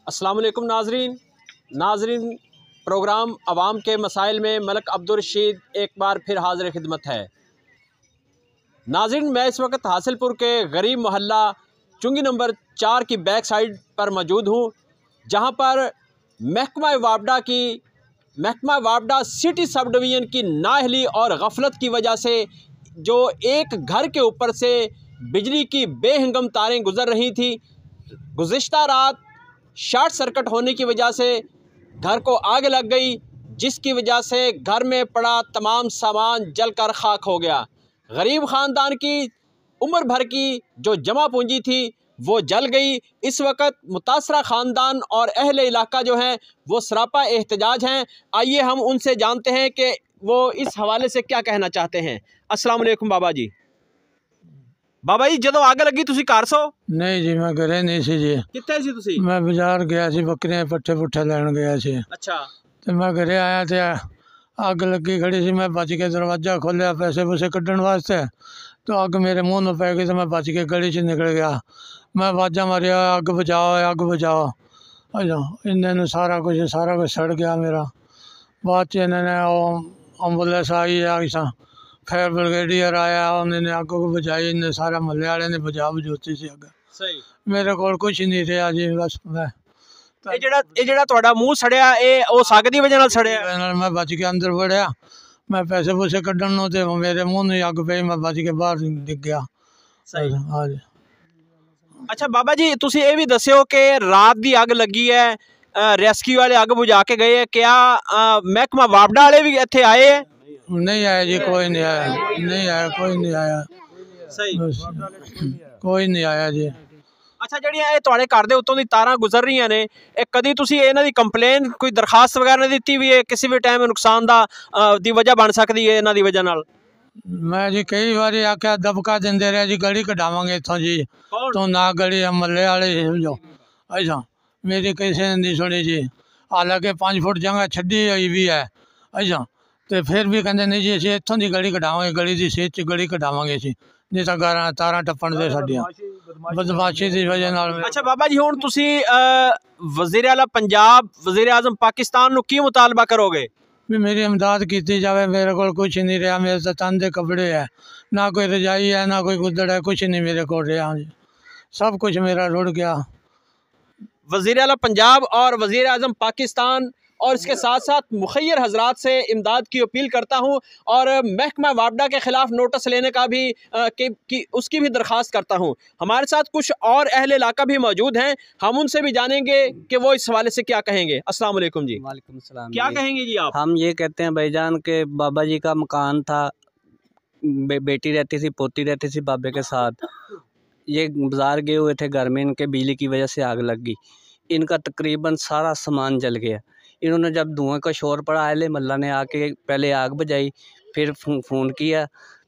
अस्सलाम वालेकुम नाजरीन प्रोग्राम अवाम के मसाइल में मलक अब्दुल रशीद एक बार फिर हाजिर खिदमत है। नाजरीन, मैं इस वक्त हासिलपुर के गरीब मोहल्ला चुंगी नंबर 4 की बैक साइड पर मौजूद हूँ, जहाँ पर महकमा वापडा सिटी सब डिवीज़न की नाअहली और गफलत की वजह से जो एक घर के ऊपर से बिजली की बेहंगम तारें गुजर रही थी, गुज़िश्ता रात शॉर्ट सर्किट होने की वजह से घर को आग लग गई, जिसकी वजह से घर में पड़ा तमाम सामान जलकर खाक हो गया। गरीब ख़ानदान की उम्र भर की जो जमा पूंजी थी वो जल गई। इस वक्त मुतासरा ख़ानदान और अहले इलाका जो हैं वो सरापा एहतजाज हैं। आइए हम उनसे जानते हैं कि वो इस हवाले से क्या कहना चाहते हैं। अस्सलाम वालेकुम बाबा जी। बाबा जी, ਜਦੋਂ ਅੱਗ ਲੱਗੀ ਤੁਸੀਂ ਘਰ ਸੋ? नहीं जी, मैं घरे नहीं सी जी। ਕਿੱਥੇ ਸੀ ਤੁਸੀਂ? मैं बाजार गया सी, बकरियां पट्ठे पुट्ठे लैन गया सी। अच्छा। तो मैं घरे आया तो अग लगी खड़ी सी। मैं बच के दरवाजा खोलिया पैसे पूसे कड्ढन वास्ते, तो अग मेरे मुँह में पै गई। तो मैं बच के गली च निकल गया। मैं आवाज़ा मारिया, अग बचाओ अग बचाओ। अच्छा, इन्होंने सारा कुछ सड़ गया मेरा। बाद च इन्होंने एम्बुलेंस आई है, फायर ब्रिगेडियर आया, उन्होंने अग को बुझाई। इन्हें सारा महल्ले वाले ने बुझा बुझूती सी अग। सही। मेरे को कुछ नहीं रहा जी, बस मैं ਇਹ ਜਿਹੜਾ ਤੁਹਾਡਾ ਮੂੰਹ ਸੜਿਆ, ਇਹ ਉਹ ਅੱਗ ਦੀ ਵਜ੍ਹਾ ਨਾਲ ਸੜਿਆ? मैं बच के अंदर बढ़िया। मैं पैसे पूसे कड्ढन नूं ते मेरे मुँह नहीं अग पई। मैं बच के बाहर दिख गया। सही। हाँ जी। ਅੱਛਾ ਬਾਬਾ ਜੀ, ਤੁਸੀਂ ਇਹ ਵੀ ਦੱਸਿਓ ਕਿ ਰਾਤ ਦੀ ਅੱਗ ਲੱਗੀ ਹੈ, ਰੈਸਕਿਊ ਵਾਲੇ ਅੱਗ ਬੁਝਾ ਕੇ ਗਏ, ਕਿਆ ਮਹਿਕਮਾ ਵਾਪਡਾ ਵਾਲੇ ਵੀ ਇੱਥੇ ਆਏ ਹੈ? नहीं आया जी, कोई नहीं आया। नहीं आया, कोई नहीं आया। ਸਹੀ। कोई नहीं आया जी। ਅੱਛਾ, ਜਿਹੜੀਆਂ ਇਹ ਤੁਹਾਡੇ ਘਰ ਦੇ ਉੱਤੋਂ ਦੀ ਤਾਰਾਂ ਗੁਜ਼ਰ ਰਹੀਆਂ ਨੇ, ਇਹ ਕਦੀ ਤੁਸੀਂ ਇਹਨਾਂ ਦੀ ਕੰਪਲੇਨ ਕੋਈ ਦਰਖਾਸਤ ਵਗੈਰਾ ਦਿੱਤੀ ਵੀ ਹੈ? ਕਿਸੇ ਵੀ ਟਾਈਮ ਨੁਕਸਾਨ ਦੀ ਵਜ੍ਹਾ ਬਣ ਸਕਦੀ ਹੈ ਇਹਨਾਂ ਦੀ ਵਜ੍ਹਾ ਨਾਲ? मैं जी कई बार आख्या दबका देंदे रहे जी, गली कढ़ावांगे इतों जी। तो ना गली महल्ले वाले समझो। अच्छा, मेरी किसी ने नहीं सुनी जी। हालांकि 5 फुट जगह छड्डी हुई भी है। अच्छा, तो फिर भी कहते नहीं जी असं इतों की गली कढ़ावांगे, गली की सेच गली कढ़ावांगे असीं, नहीं तो तारा टप्पण दे साडियां बदमाशी की वजह नाल। ਅੱਛਾ ਬਾਬਾ ਜੀ, ਹੁਣ ਤੁਸੀਂ ਵਜ਼ੀਰ ਆਲਾ ਪੰਜਾਬ, ਵਜ਼ੀਰ ਆਜ਼ਮ ਪਾਕਿस्तान ਨੂੰ ਕੀ ਮੁਤਾਲਬਾ ਕਰੋਗੇ? भी मेरी इमदाद की जाए। मेरे को कुछ नहीं रहा। मेरे तो तंदे कपड़े है, ना कोई रजाई है, ना कोई गुदड़ है, कुछ नहीं मेरे को रहा जी। सब कुछ मेरा रुड़ गया। वज़ीर आला पंजाब और वज़ीर आज़म पाकिस्तान और इसके साथ साथ मुखय्यर हजरात से इमदाद की अपील करता हूँ, और महकमा वापडा के ख़िलाफ़ नोटिस लेने का भी उसकी भी दरख्वास्त करता हूँ। हमारे साथ कुछ और अहले इलाका भी मौजूद हैं, हम उनसे भी जानेंगे कि वो इस हवाले से क्या कहेंगे। अस्सलाम वालेकुम जी। वालेकुम सलाम। क्या कहेंगे जी आप? हम ये कहते हैं भाईजान के बाबा जी का मकान था, बेटी रहती थी, पोती रहती थी बाबे के साथ। ये बाज़ार गए हुए थे, घर में इनके बिजली की वजह से आग लग गई। इनका तकरीबन सारा सामान जल गया। इन्होंने जब धुआं का शोर पड़ा, अहले मोहल्ला ने आके पहले आग बुझाई, फिर फ़ोन किया,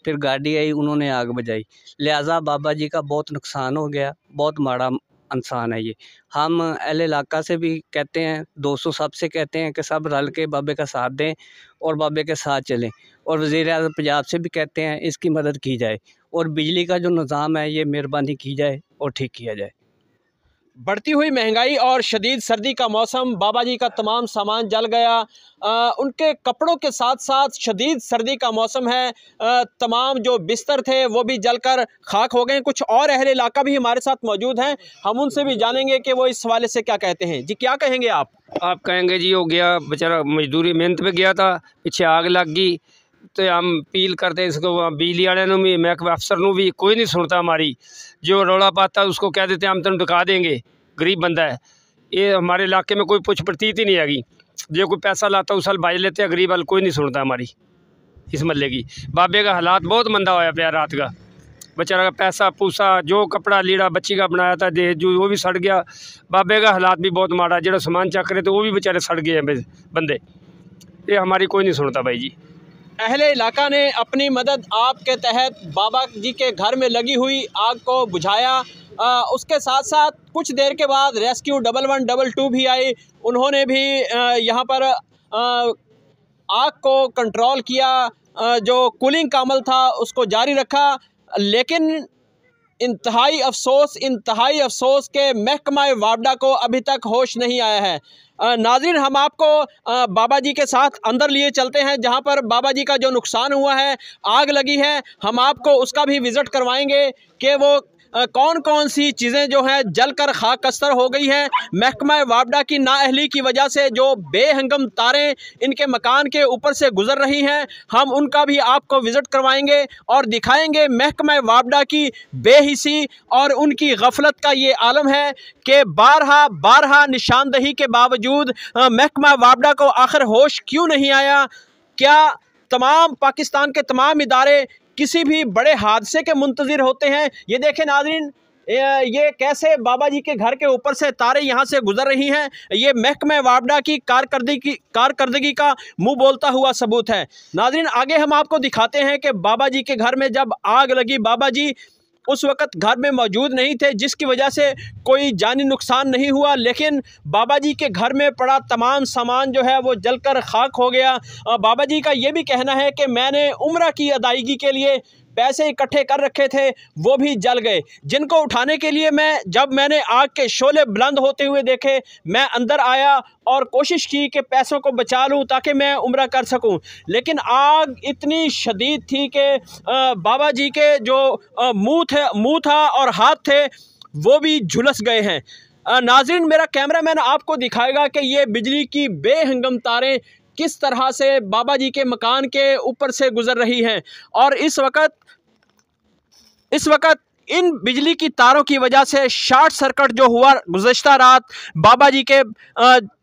फिर गाड़ी आई, उन्होंने आग बुझाई। लिहाजा बाबा जी का बहुत नुकसान हो गया। बहुत माड़ा इंसान है ये। हम अहले इलाका से भी कहते हैं, दोस्तों सबसे कहते हैं कि सब रल के बाबे का साथ दें और बाबे के साथ चलें। और वज़ीर आज़म पंजाब से भी कहते हैं इसकी मदद की जाए, और बिजली का जो निज़ाम है ये मेहरबानी की जाए और ठीक किया जाए। बढ़ती हुई महंगाई और शदीद सर्दी का मौसम, बाबा जी का तमाम सामान जल गया। उनके कपड़ों के साथ साथ शदीद सर्दी का मौसम है, तमाम जो बिस्तर थे वो भी जलकर खाक हो गए। कुछ और अहले इलाका भी हमारे साथ मौजूद हैं, हम उनसे भी जानेंगे कि वो इस हवाले से क्या कहते हैं। जी, क्या कहेंगे आप? आप कहेंगे जी हो गया बेचारा, मजदूरी मेहनत पे गया था, पीछे आग लग गई। तो हम अपील करते इसको बिजली वाले भी, महकमे अफसर को भी, कोई नहीं सुनता हमारी। जो रौला पाता उसको कह देते हम तुम दिखा देंगे, गरीब बंदा है ये। हमारे इलाके में कोई पुछ प्रतीत ही नहीं आएगी। जो कोई पैसा लाता उस साल भाई लेते हैं, गरीब वाल कोई नहीं सुनता हमारी इस मल्ले की। बाबे का हालात बहुत मंदा होया पाया रात का। बेचारा का पैसा पूसा, जो कपड़ा लीड़ा बच्ची का बनाया था दहेज जो, वो भी सड़ गया। बाबे का हालात भी बहुत माड़ा, जो सामान चक रहे थे वो भी बेचारे सड़ गए हैं बंदे। ये हमारी कोई नहीं सुनता भाई जी। अहले इलाका ने अपनी मदद आपके तहत बाबा जी के घर में लगी हुई आग को बुझाया। उसके साथ साथ कुछ देर के बाद रेस्क्यू 1112 भी आई, उन्होंने भी यहाँ पर आग को कंट्रोल किया, जो कूलिंग का अमल था उसको जारी रखा। लेकिन इंतहाई अफसोस के महकमा वापडा को अभी तक होश नहीं आया है। नाज़रीन, हम आपको बाबा जी के साथ अंदर लिए चलते हैं जहां पर बाबा जी का जो नुकसान हुआ है, आग लगी है, हम आपको उसका भी विज़िट करवाएंगे कि वो कौन कौन सी चीज़ें जो हैं जलकर खाकस्तर हो गई हैं। महकमा वापडा की नाअहली की वजह से जो बेहंगम तारें इनके मकान के ऊपर से गुज़र रही हैं, हम उनका भी आपको विज़िट करवाएंगे और दिखाएंगे महकमा वापडा की बेहिसी और उनकी गफलत का ये आलम है कि बारहा निशानदही के बावजूद महकमा वापडा को आखिर होश क्यों नहीं आया। क्या तमाम पाकिस्तान के तमाम इदारे किसी भी बड़े हादसे के मुंतज़िर होते हैं? ये देखें नाज़रीन, ये कैसे बाबा जी के घर के ऊपर से तारें यहाँ से गुजर रही हैं। ये महकमा वापडा की कारकर्दगी का मुंह बोलता हुआ सबूत है। नाज़रीन, आगे हम आपको दिखाते हैं कि बाबा जी के घर में जब आग लगी, बाबा जी उस वक़्त घर में मौजूद नहीं थे, जिसकी वजह से कोई जानी नुकसान नहीं हुआ, लेकिन बाबा जी के घर में पड़ा तमाम सामान जो है वो जलकर खाक हो गया। बाबा जी का ये भी कहना है कि मैंने उम्रा की अदायगी के लिए पैसे इकट्ठे कर रखे थे, वो भी जल गए, जिनको उठाने के लिए जब मैंने आग के शोले बुलंद होते हुए देखे, मैं अंदर आया और कोशिश की कि पैसों को बचा लूं ताकि मैं उम्रा कर सकूं, लेकिन आग इतनी शदीद थी कि बाबा जी के जो मुंह था और हाथ थे वो भी झुलस गए हैं। नाज़रीन, मेरा कैमरामैन आपको दिखाएगा कि ये बिजली की बेहंगम तारें किस तरह से बाबा जी के मकान के ऊपर से गुजर रही हैं और इस वक्त इन बिजली की तारों की वजह से शॉर्ट सर्किट जो हुआ गुज़श्ता रात, बाबा जी के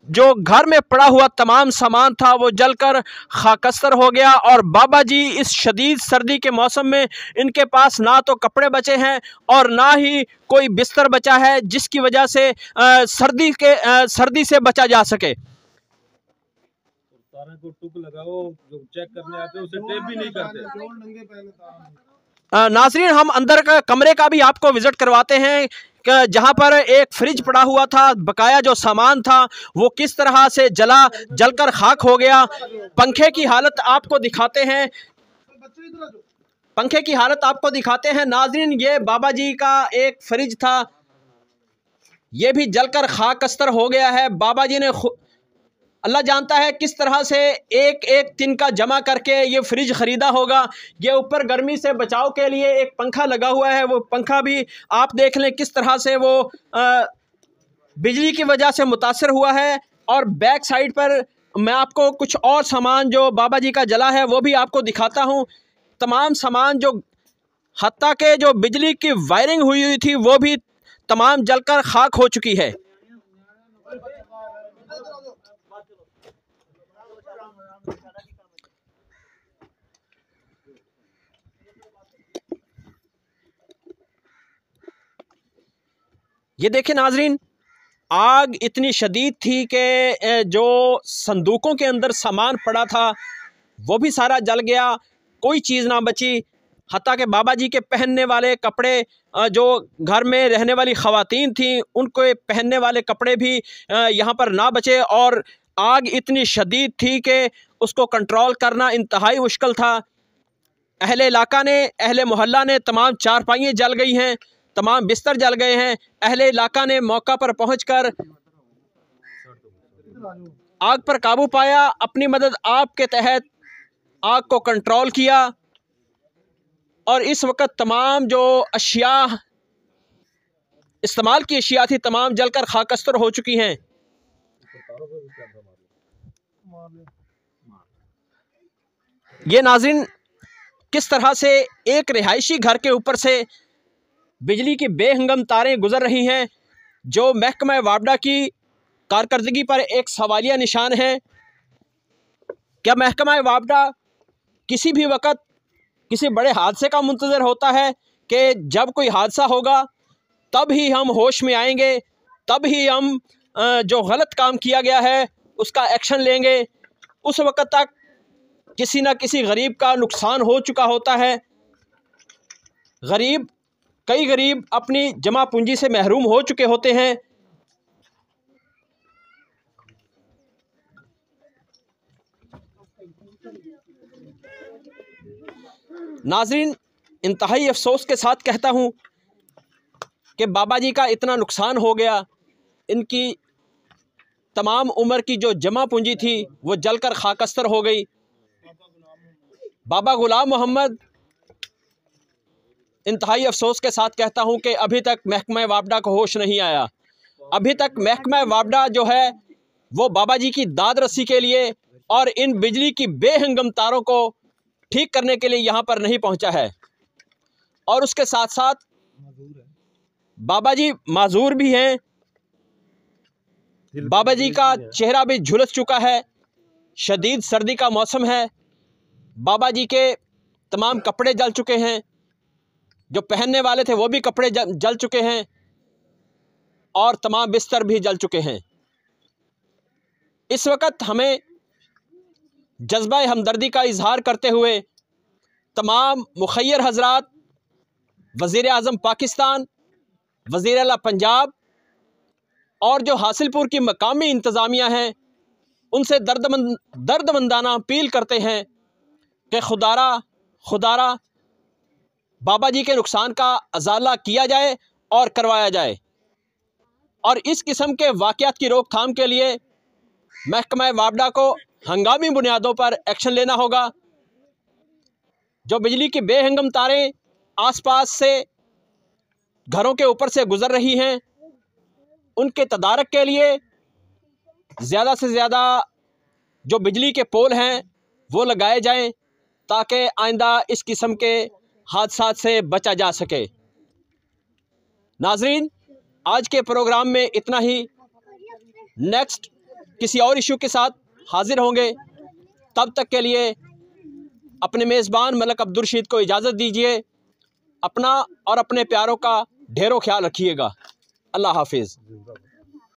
जो घर में पड़ा हुआ तमाम सामान था वो जलकर खाकस्तर हो गया और बाबा जी इस शदीद सर्दी के मौसम में इनके पास ना तो कपड़े बचे हैं और ना ही कोई बिस्तर बचा है जिसकी वजह से सर्दी से बचा जा सके। को टुक लगाओ, जो चेक करने आते हैं उसे टेप भी नहीं करते। नाज़रीन, हम अंदर का कमरे का भी आपको विजिट करवाते हैं जहां पर एक फ्रिज पड़ा हुआ था, बकाया जो सामान था वो किस तरह से जलकर खाक हो गया। पंखे की हालत आपको दिखाते हैं नाज़रीन, ये बाबा जी का एक फ्रिज था, ये भी जलकर खाकस्तर हो गया है। बाबा जी ने अल्लाह जानता है किस तरह से एक दिन का जमा करके ये फ्रिज ख़रीदा होगा। ये ऊपर गर्मी से बचाव के लिए एक पंखा लगा हुआ है, वो पंखा भी आप देख लें किस तरह से वो बिजली की वजह से मुतासर हुआ है। और बैक साइड पर मैं आपको कुछ और सामान जो बाबा जी का जला है वो भी आपको दिखाता हूँ। तमाम सामान जो हत्ता के जो बिजली की वायरिंग हुई थी वो भी तमाम जलकर खाक हो चुकी है। ये देखें नाजरीन, आग इतनी शदीद थी कि जो संदूकों के अंदर सामान पड़ा था वो भी सारा जल गया, कोई चीज़ ना बची। हत्ता के बाबा जी के पहनने वाले कपड़े, जो घर में रहने वाली ख़वातीन थीं उनको पहनने वाले कपड़े भी यहाँ पर ना बचे। और आग इतनी शदीद थी कि उसको कंट्रोल करना इंतहाई मुश्किल था। अहले इलाका ने, अहले मोहल्ला ने, तमाम चारपाइयाँ जल गई हैं, तमाम बिस्तर जल गए हैं। अहले इलाका ने मौका पर पहुंचकर आग पर काबू पाया, अपनी मदद आप के तहत आग को कंट्रोल किया और इस वक्त तमाम जो अशिया इस्तेमाल की अशिया थी तमाम जलकर खाकस्तर हो चुकी हैं। ये नाज़रीन किस तरह से एक रिहायशी घर के ऊपर से बिजली की बेहंगम तारें गुजर रही हैं, जो महकमा वापडा की कारकर्दगी पर एक सवालिया निशान है। क्या महकमा वापडा किसी भी वक्त किसी बड़े हादसे का मुंतज़र होता है कि जब कोई हादसा होगा तब ही हम होश में आएंगे, तब ही हम जो गलत काम किया गया है उसका एक्शन लेंगे। उस वक्त तक किसी न किसी गरीब का नुकसान हो चुका होता है। कई गरीब अपनी जमा पूंजी से महरूम हो चुके होते हैं। नाज़रीन, इंतहाई अफसोस के साथ कहता हूँ कि बाबा जी का इतना नुकसान हो गया, इनकी तमाम उम्र की जो जमा पूंजी थी वो जलकर खाकस्तर हो गई। बाबा गुलाम मोहम्मद इंतहाई अफसोस के साथ कहता हूं कि अभी तक महकमा वापडा को होश नहीं आया। अभी तक महकमा वापडा जो है वो बाबा जी की दाद रसी के लिए और इन बिजली की बेहंगम तारों को ठीक करने के लिए यहाँ पर नहीं पहुँचा है। और उसके साथ साथ बाबा जी माजूर भी हैं, बाबा जी का चेहरा भी झुलस चुका है, शदीद सर्दी का मौसम है, बाबा जी के तमाम कपड़े जल चुके हैं, जो पहनने वाले थे वो भी कपड़े जल चुके हैं और तमाम बिस्तर भी जल चुके हैं। इस वक्त हमें जज्बा हमदर्दी का इजहार करते हुए तमाम मुखय्यर हजरात, वज़ीर आज़म पाकिस्तान, वज़ीर आला पंजाब और जो हासिलपुर की मकामी इंतज़ामिया हैं उनसे दर्दमंदाना अपील करते हैं कि खुदारा बाबा जी के नुकसान का अजाला किया जाए और करवाया जाए। और इस किस्म के वाक़यात की रोकथाम के लिए महकमा वापडा को हंगामी बुनियादों पर एक्शन लेना होगा। जो बिजली की बेहंगम तारें आसपास से घरों के ऊपर से गुजर रही हैं उनके तदारक के लिए ज़्यादा से ज़्यादा जो बिजली के पोल हैं वो लगाए जाएं ताकि आइंदा इस किस्म के हादसात से बचा जा सके। नाजरीन, आज के प्रोग्राम में इतना ही। नेक्स्ट किसी और इशू के साथ हाजिर होंगे। तब तक के लिए अपने मेज़बान मलक अब्दुल रशीद को इजाज़त दीजिए। अपना और अपने प्यारों का ढेरों ख्याल रखिएगा। अल्लाह हाफिज़।